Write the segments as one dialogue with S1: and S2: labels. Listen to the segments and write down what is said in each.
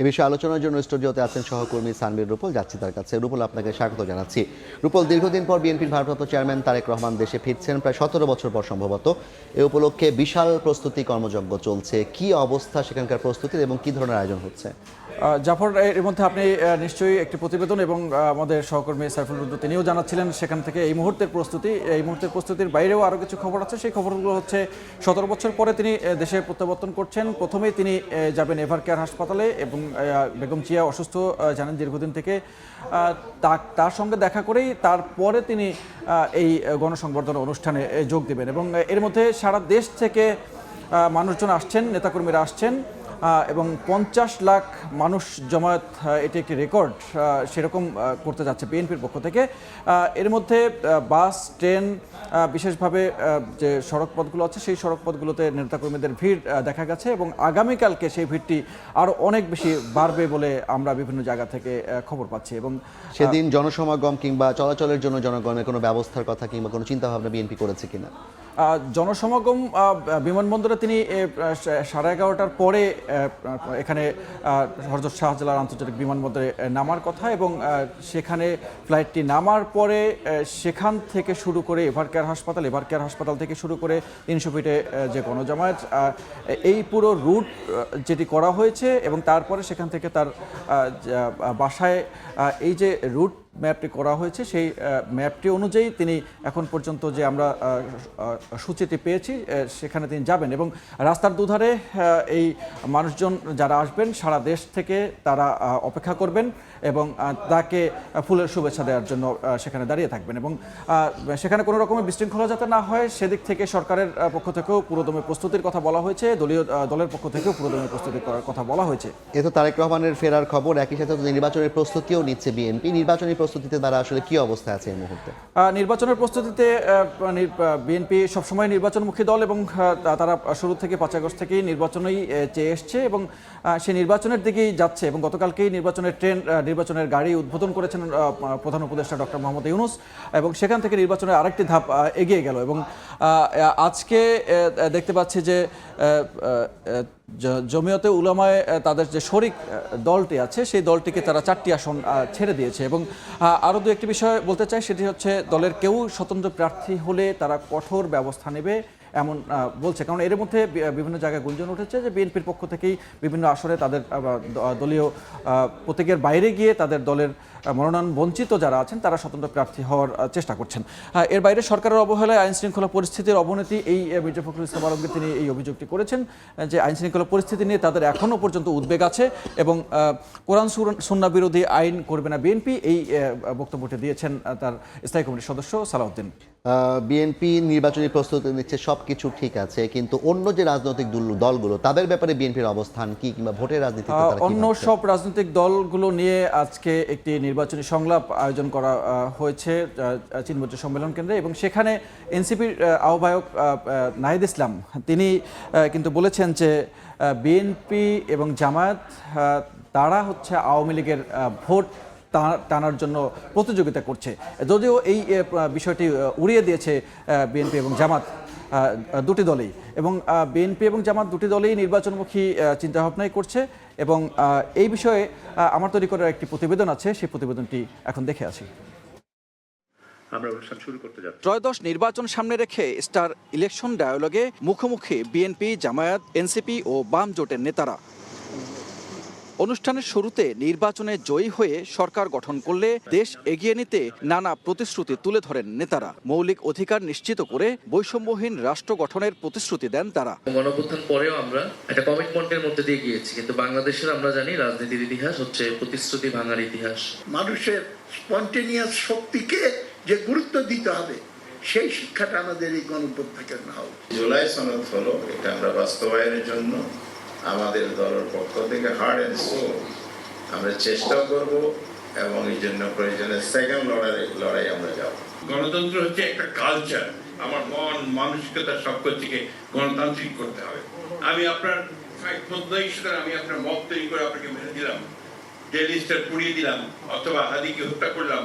S1: এ বিষয়ে আলোচনার জন্য স্টুডিওতে আছেন সহকর্মী সানবীর রূপল। যাচ্ছি তার কাছে। রূপল, আপনাকে স্বাগত জানাচ্ছি। রূপল, দীর্ঘদিন পর বিএনপির ভারপ্রাপ্ত চেয়ারম্যান তারেক রহমান দেশে ফিরছেন, প্রায় 17 বছর পর সম্ভবত। এ উপলক্ষে বিশাল প্রস্তুতি কর্মযজ্ঞ চলছে। কি অবস্থা সেখানকার প্রস্তুতির এবং কি ধরনের আয়োজন হচ্ছে?
S2: জাফর, এর মধ্যে আপনি নিশ্চয়ই একটি প্রতিবেদন এবং আমাদের সহকর্মী সাইফুল রুদ্র তিনিও জানাচ্ছিলেন সেখান থেকে এই মুহূর্তের প্রস্তুতির বাইরেও আরও কিছু খবর আছে। সেই খবরগুলো হচ্ছে 17 বছর পরে তিনি দেশে প্রত্যাবর্তন করছেন। প্রথমেই তিনি যাবেন এভার কেয়ার হাসপাতালে এবং বেগম জিয়া অসুস্থ জানেন দীর্ঘদিন থেকে। তার সঙ্গে দেখা করেই তারপরে তিনি এই গণসংবর্ধনা অনুষ্ঠানে যোগ দেবেন এবং এর মধ্যে সারা দেশ থেকে মানুষজন আসছেন, নেতাকর্মীরা আসছেন এবং 50 লাখ মানুষ জমায়েত, এটি একটি রেকর্ড সেরকম করতে যাচ্ছে বিএনপির পক্ষ থেকে। এর মধ্যে বাস, ট্রেন, বিশেষভাবে যে সড়ক পথগুলো আছে সেই সড়ক পথগুলোতে নেতাকর্মীদের ভিড় দেখা গেছে এবং আগামীকালকে সেই ভিড়টি আরও অনেক বেশি বাড়বে বলে আমরা বিভিন্ন জায়গা থেকে খবর পাচ্ছি। এবং
S1: সেদিন জনসমাগম কিংবা চলাচলের জন্য জনগণের কোনো ব্যবস্থার কথা কিংবা কোনো চিন্তাভাবনা বিএনপি করেছে কিনা?
S2: জনসমাগম বিমানবন্দরে তিনি 11:30টার পরে এখানে হযরত শাহজালাল আন্তর্জাতিক বিমানবন্দরে নামার কথা এবং সেখানে ফ্লাইটটি নামার পরে সেখান থেকে শুরু করে এভার কেয়ার হাসপাতাল থেকে শুরু করে 300 ফিটে যে গণজমায়েত, এই পুরো রুট যেটি করা হয়েছে এবং তারপরে সেখান থেকে তার বাসায় এই যে রুট ম্যাপটি করা হয়েছে সেই ম্যাপটি অনুযায়ী তিনি এখন পর্যন্ত যে আমরা সূচিটি পেয়েছি সেখানে তিনি যাবেন এবং রাস্তার দুধারে এই মানুষজন যারা আসবেন সারা দেশ থেকে তারা অপেক্ষা করবেন এবং তাকে ফুলের শুভেচ্ছা দেওয়ার জন্য সেখানে দাঁড়িয়ে থাকবেন এবং সেখানে কোনো রকমের বিশৃঙ্খলা যাতে না হয় সেদিক থেকে সরকারের পক্ষ থেকেও পুরোদমে প্রস্তুতির কথা বলা হয়েছে, দলের পক্ষ থেকেও পুরোদমে প্রস্তুতি করার কথা বলা হয়েছে।
S1: এ তো তারেক রহমানের ফেরার খবর, একই সাথে নির্বাচনের প্রস্তুতিও নিচ্ছে বিএনপি। নির্বাচনী প্রস্তুতিতে তারা আসলে কি অবস্থায় আছে এই মুহূর্তে?
S2: নির্বাচনের প্রস্তুতিতে বিএনপি সবসময় নির্বাচনমুখী দল এবং তারা শুরু থেকে 5 আগস্ট থেকেই নির্বাচনেই চেয়ে এসছে এবং সেই নির্বাচনের দিকেই যাচ্ছে এবং গতকালকেই নির্বাচনের গাড়ি উদ্বোধন করেছেন প্রধান উপদেষ্টা ডক্টর মোহাম্মদ ইউনূস এবং সেখান থেকে নির্বাচনের আরেকটি ধাপ এগিয়ে গেল এবং আজকে দেখতে পাচ্ছি যে জমিয়তে উলামায়ে তাদের যে শরিক দলটি আছে সেই দলটিকে তারা 4টি আসন ছেড়ে দিয়েছে এবং আরও দু একটি বিষয় বলতে চাই, সেটি হচ্ছে দলের কেউ স্বতন্ত্র প্রার্থী হলে তারা কঠোর ব্যবস্থা নেবে এমন বলছে। কারণ এর মধ্যে বিভিন্ন জায়গায় গুঞ্জন উঠেছে যে বিএনপির পক্ষ থেকেই বিভিন্ন আসরে তাদের দলীয় প্রতীকের বাইরে গিয়ে তাদের দলের মনোনয়ন বঞ্চিত যারা আছেন তারা স্বতন্ত্র প্রার্থী হওয়ার চেষ্টা করছেন। এর বাইরে সরকারের অবহেলায় আইনশৃঙ্খলা পরিস্থিতির অবনতি, এই মির্জা ফখরুল ইসলাম আলমগীর তিনি এই অভিযোগটি করেছেন যে আইনশৃঙ্খলা পরিস্থিতি নিয়ে তাদের এখনও পর্যন্ত উদ্বেগ আছে এবং কোরআন সুন্নাহ বিরোধী আইন করবে না বিএনপি, এই বক্তব্যটি দিয়েছেন তার স্থায়ী কমিটির সদস্য সালাউদ্দিন।
S1: বিএনপি নির্বাচনী প্রস্তুতি নিচ্ছে, সবকিছু ঠিক আছে, কিন্তু অন্য যে রাজনৈতিক দলগুলো তাদের ব্যাপারে বিএনপির অবস্থান কি কিংবা ভোটের রাজনীতিতে
S2: অন্য সব রাজনৈতিক দলগুলো নিয়ে আজকে একটি নির্বাচনী সংলাপ আয়োজন করা হয়েছে চিনমজ্জ সম্মেলন কেন্দ্রে এবং সেখানে এনসিপির আহ্বায়ক নাহিদ ইসলাম তিনি কিন্তু বলেছেন যে বিএনপি এবং জামায়াত তারা হচ্ছে আওয়ামী লীগের ভোট টানার জন্য প্রতিযোগিতা করছে, যদিও এই বিষয়টি উড়িয়ে দিয়েছে বিএনপি এবং জামাত দুটি দলেই এবং বিএনপি এবং জামাত দুটি দলেই নির্বাচনমুখী চিন্তাভাবনাই করছে এবং এই বিষয়ে আমার তৈরি করার একটি প্রতিবেদন আছে, সেই প্রতিবেদনটি এখন দেখে আসি। ত্রয়োদশ নির্বাচন সামনে রেখে স্টার ইলেকশন ডায়ালগে মুখোমুখি বিএনপি, জামায়াত, এনসিপি ও বাম জোটের নেতারা। অনুষ্ঠানের শুরুতে নির্বাচনে জয়ী হয়ে সরকার গঠন করলে দেশ এগিয়ে নিতে নানা প্রতিশ্রুতি তুলে ধরেন নেতারা। মৌলিক অধিকার নিশ্চিত করে বৈষম্যহীন রাষ্ট্র গঠনের প্রতিশ্রুতি দেন তারা।
S3: গণঅভ্যুত্থান পরেও আমরা একটা কমিটমেন্টের মধ্যে দিয়ে গিয়েছি, কিন্তু বাংলাদেশের আমরা জানি রাজনীতির ইতিহাস হচ্ছে প্রতিশ্রুতি ভাঙার ইতিহাস।
S4: মানুষের স্পন্টেনিয়াস শক্তিকে যে গুরুত্ব দিতে হবে সেই শিক্ষাটা আমাদের এই গণঅভ্যুত্থানের না হবে।
S5: জুলাই সনদ হলো, এটা আমরা বাস্তবায়নের জন্য আমাদের দলের পক্ষ থেকে হার্ড অ্যান্ড সোল আমরা চেষ্টা করব এবং এই জন্য প্রয়োজনে সেকেন্ড লড়াই আমরা যাব।
S6: গণতন্ত্র হচ্ছে একটা কালচার, আমার মন মানসিকতা সবকিছুকে গণতান্ত্রিক করতে হবে। আমি আপনার আমি আপনার মত তৈরি করে আপনাকে মেরে দিলাম, ডেলিস্টার পুড়িয়ে দিলাম অথবা হাদিকে হত্যা করলাম,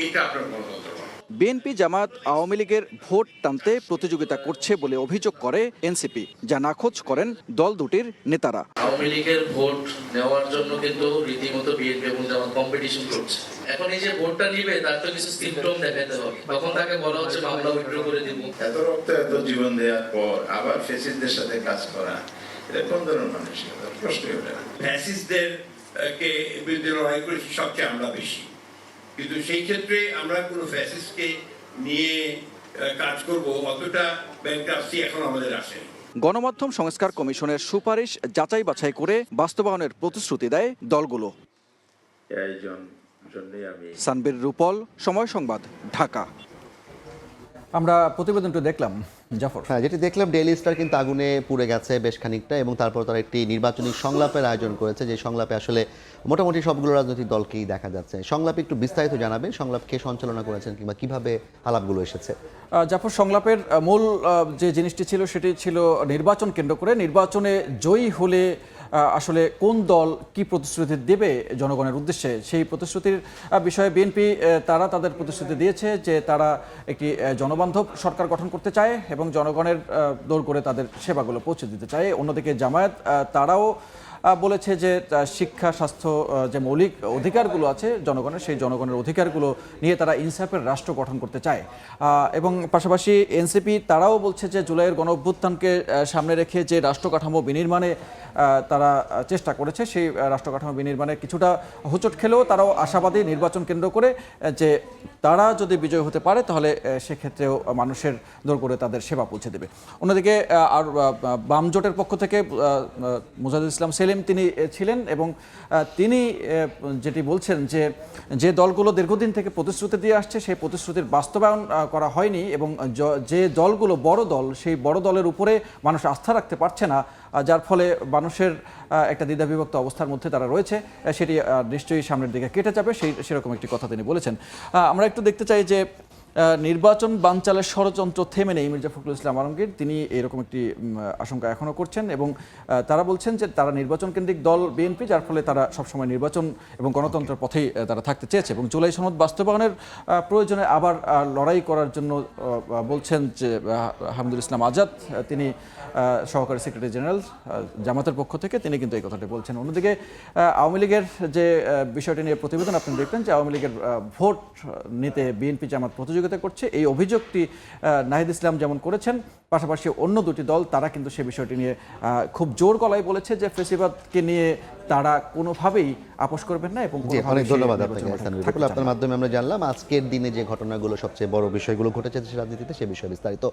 S6: এটা আপনার গণতন্ত্র।
S2: বিএনপি জামায়াত আওয়ামী লীগের ভোট টানতে প্রতিযোগিতা করছে বলে অভিযোগ করে এনসিপি, যা নাকচ করেন দল দুটির নেতারা।
S3: আওয়ামী লীগের ভোট নেওয়ার জন্য কিন্তু রীতিমতো বিএনপি এবং জামাত কম্পিটিশন করছে। এখন এই যে ভোটটা নিবে তার তো কিছু সিম্পটম দেখাতে হবে, তখন তাকে বলা হচ্ছে মামলা উইথড্র করে দিব।
S5: এত রক্ত এত জীবন দেওয়ার পর আবার ফেসিসদের সাথে কাজ করা, এটা কোন ধরনের মানসিকতা? প্রশ্নই ওঠে না।
S6: ফ্যাসিস্টদের কে বিরুদ্ধে লড়াই করেছি সবচেয়ে আমরা বেশি, কিন্তু সেই ক্ষেত্রে আমরা কোনো ফ্যাসিস্টকে নিয়ে কাজ করব অতটা ব্যাংক্রাপসি এখন আমাদের আসেনি।
S2: গণমাধ্যম সংস্কার কমিশনের সুপারিশ যাচাই বাছাই করে বাস্তবায়নের প্রতিশ্রুতি দেয় দলগুলো। সানবীর রূপল, সময় সংবাদ, ঢাকা। আমরা প্রতিবেদনটি দেখলাম জাফর।
S1: হ্যাঁ, যেটি দেখলাম ডেইলি স্টার কিন্তু আগুনে পুড়ে গেছে বেশ খানিকটা, এবং তারপর তারা একটি নির্বাচনী সংলাপের আয়োজন করেছে, যে সংলাপে আসলে মোটামুটি সবগুলো রাজনৈতিক দলকেই দেখা যাচ্ছে। সংলাপে একটু বিস্তারিত জানাবেন, সংলাপ কে সঞ্চালনা করেছেন কিংবা কিভাবে আলাপগুলো এসেছে?
S2: জাফর, সংলাপের মূল যে জিনিসটি ছিল সেটি ছিল নির্বাচন কেন্দ্র করে নির্বাচনে জয়ী হলে আসলে কোন দল কি প্রতিশ্রুতি দেবে জনগণের উদ্দেশ্যে, সেই প্রতিশ্রুতির বিষয়ে বিএনপি তারা তাদের প্রতিশ্রুতি দিয়েছে যে তারা একটি জনবান্ধব সরকার গঠন করতে চায় এবং জনগণের দৌড় করে তাদের সেবাগুলো পৌঁছে দিতে চায়। অন্যদিকে জামায়াত তারাও বলেছে যে শিক্ষা, স্বাস্থ্য, যে মৌলিক অধিকারগুলো আছে জনগণের, সেই জনগণের অধিকারগুলো নিয়ে তারা ইনসাফের রাষ্ট্র গঠন করতে চায়। এবং পাশাপাশি এনসিপি তারাও বলছে যে জুলাইয়ের গণঅভ্যুত্থানকে সামনে রেখে যে রাষ্ট্র কাঠামো বিনির্মাণে তারা চেষ্টা করেছে, সেই রাষ্ট্র কাঠামো বিনির্মাণে কিছুটা হোঁচট খেলেও তারাও আশাবাদী নির্বাচন কেন্দ্র করে যে তারা যদি বিজয় হতে পারে তাহলে সেক্ষেত্রেও মানুষের দৌড় করে তাদের সেবা পৌঁছে দেবে। অন্যদিকে আর বাম জোটের পক্ষ থেকে মুজাহিদুল ইসলাম সেলিম তিনি ছিলেন এবং তিনি যেটি বলছেন যে দলগুলো দীর্ঘদিন থেকে প্রতিশ্রুতি দিয়ে আসছে সেই প্রতিশ্রুতির বাস্তবায়ন করা হয়নি এবং যে দলগুলো বড় দল, সেই বড় দলের উপরে মানুষ আস্থা রাখতে পারছে না, যার ফলে মানুষের একটা দ্বিধাবিভক্ত অবস্থার মধ্যে তারা রয়েছে, সেটি নিশ্চয়ই সামনের দিকে কেটে যাবে, সেরকম একটি কথা তিনি বলেছেন। আমরা একটু দেখতে চাই যে নির্বাচন বানচালের ষড়যন্ত্র থেমে নেই। মির্জা ফখরুল ইসলাম আলমগীর তিনি এরকম একটি আশঙ্কা এখনও করছেন এবং তারা বলছেন যে তারা নির্বাচন কেন্দ্রিক দল বিএনপি, যার ফলে তারা সবসময় নির্বাচন এবং গণতন্ত্রের পথেই তারা থাকতে চেয়েছে এবং জুলাই সনদ বাস্তবায়নের প্রয়োজনে আবার লড়াই করার জন্য বলছেন যে হামিদুল ইসলাম আজাদ, তিনি সহকারী সেক্রেটারি জেনারেল জামাতের পক্ষ থেকে, তিনি কিন্তু এই কথাটি বলছেন। অন্যদিকে আওয়ামী লীগের যে বিষয়টি নিয়ে প্রতিবেদন আপনি দেখলেন যে আওয়ামী লীগের ভোট নিতে বিএনপি জামাত প্রতিযোগিতা করছে, এই অভিযোগটি নাহিদ ইসলাম যেমন করেছেন, পাশাপাশি অন্য দুটি দল তারা কিন্তু সে বিষয়টি নিয়ে খুব জোর গলায় বলেছে যে ফেসিবাদকে নিয়ে তারা কোনোভাবেই আপোষ করবেন না। এবং
S1: অনেক ধন্যবাদ আপনাকে সানবীর রূপল। আপনার মাধ্যমে আমরা জানলাম আজকের দিনে যে ঘটনাগুলো সবচেয়ে বড় বিষয়গুলো ঘটেছে দেশের রাজনীতিতে, সে বিষয়ে বিস্তারিত